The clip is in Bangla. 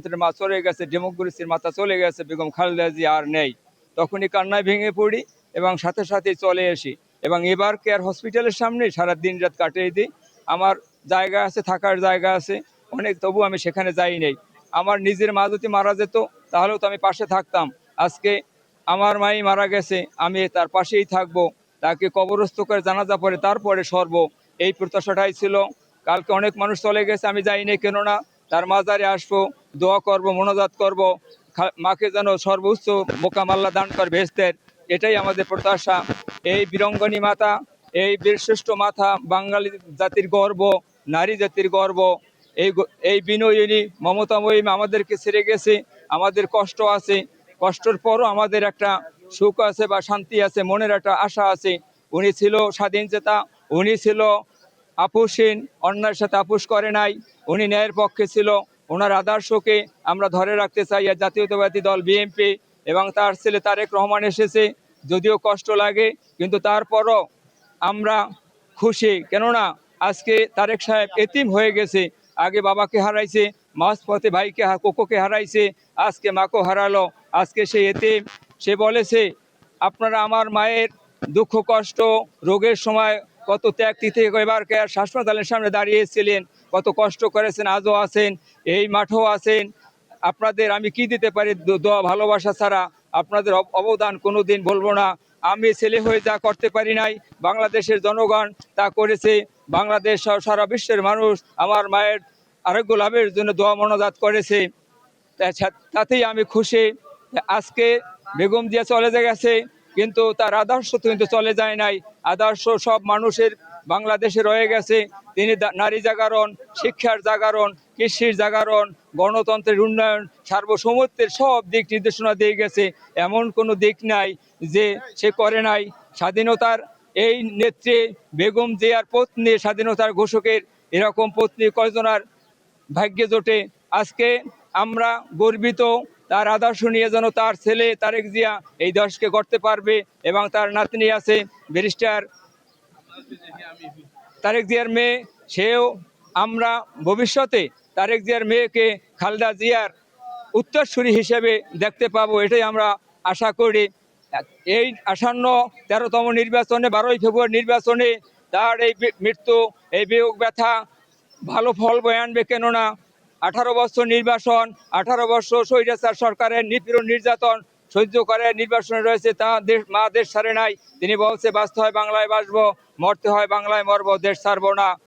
গণতন্ত্রের মা চলে গেছে, ডেমোক্রেসির মাথা চলে গেছে, বেগম খালেদা জিয়া আর নেই। তখনই কান্নায় ভেঙে পড়ি এবং সাথে সাথে চলে আসি এবং এবার কেয়ার হসপিটালের সামনে সারা দিন রাত কাটিয়ে দিই। আমার জায়গা আছে, থাকার জায়গা আছে অনেক, তবু আমি সেখানে যাই নাই। আমার নিজের মা যদি মারা যেত তাহলেও তো আমি পাশে থাকতাম। আজকে আমার মাই মারা গেছে, আমি তার পাশেই থাকবো, তাকে কবরস্থ করে জানাজা পড়ে তারপরে সরব, এই প্রত্যাশাটাই ছিল। কালকে অনেক মানুষ চলে গেছে, আমি যাইনি, কেননা তার মাজারে আসবো, দোয়া করব, মোনাজাত করব, মাকে যেন সর্বোচ্চ মোকাম আল্লাহ দান করে বেহেশতের, এটাই আমাদের প্রত্যাশা। এই বীরঙ্গনী মাতা, এই বীরশ্রেষ্ঠ মাতা, বাঙালি জাতির গর্ব, নারী জাতির গর্ব, এই বিনয়িনী মমতাময়ী আমাদেরকে ছেড়ে গেছে। আমাদের কষ্ট আছে, কষ্টের পরও আমাদের একটা সুখ আছে বা শান্তি আছে, মনের একটা আশা আছে। উনি ছিল স্বাধীন চেতা, উনি ছিল আপোষহীন, অন্যায়ের সাথে আপোষ করে নাই, উনি ন্যায়ের পক্ষে ছিল। ওনার আদর্শকে আমরা ধরে রাখতে চাই। আর জাতীয়তাবাদী দল বিএনপি এবং তার ছেলে তারেক রহমান এসেছে, যদিও কষ্ট লাগে কিন্তু তারপরও আমরা খুশি, কেননা আজকে তারেক সাহেব এতিম হয়ে গেছে। আগে বাবাকে হারাইছে, মাঝপথে ভাইকে কোকোকে হারাইছে, আজকে মাকেও হারালো, আজকে সে এতিম। সে বলেছে, আপনারা আমার মায়ের দুঃখ কষ্ট রোগের সময় কত ত্যাগ তিথি এবার হাসপাতালের সামনে দাঁড়িয়েছিলেন, কত কষ্ট করেছেন, আজও আছেন, এই মাঠেও আছেন। আপনাদের আমি কি দিতে পারি দোয়া ভালোবাসা ছাড়া? আপনাদের অবদান কোনোদিন বলবো না। আমি ছেলে হয়ে যা করতে পারি নাই, বাংলাদেশের জনগণ তা করেছে। বাংলাদেশ সারা বিশ্বের মানুষ আমার মায়ের আরোগ্য লাভের জন্য দোয়া মোনাজাত করেছে, তাতেই আমি খুশি। আজকে বেগম জিয়া চলে গেছে কিন্তু তার আদর্শ কিন্তু চলে যায় নাই। আদর্শ সব মানুষের বাংলাদেশে রয়ে গেছে। তিনি নারী জাগরণ, শিক্ষার জাগরণ, কৃষির জাগরণ, গণতন্ত্রের উন্নয়ন, সার্বভৌমত্বের সব দিক নির্দেশনা দিয়ে গেছে। এমন কোনো দিক নাই যে সে করে নাই। স্বাধীনতার এই নেত্রী বেগম জিয়ার পত্নী, স্বাধীনতার ঘোষকের এরকম পত্নী কয়জনার ভাগ্যে জোটে? আজকে আমরা গর্বিত, তার আদর্শ নিয়ে যেন তার ছেলে তারেক জিয়া এই দেশকে গড়তে পারবে এবং তার নাতনি আছে ব্যারিস্টার তারেক জিয়ার মেয়ে, সেও আমরা ভবিষ্যতে তারেক জিয়ার মেয়েকে খালেদা জিয়ার উত্তরসূরি হিসেবে দেখতে পাবো, এটাই আমরা আশা করি। এই আসন্ন 13তম নির্বাচনে, 12ই ফেব্রুয়ারি নির্বাচনে তার এই মৃত্যু, এই বিয়োগ ব্যথা ভালো ফল বয়ে আনবে, কেননা 18 বছর নির্বাসন, 18 বছর স্বৈরাচার সরকারের নিপীড়ন নির্যাতন সহ্য করে নির্বাসনে রয়েছে। তা মা দেশ ছাড়ে নাই, তিনি বলছে বাঁচতে হয় বাংলায় বাঁচবো, মরতে হয় বাংলায় মরবো, দেশ ছাড়বো না।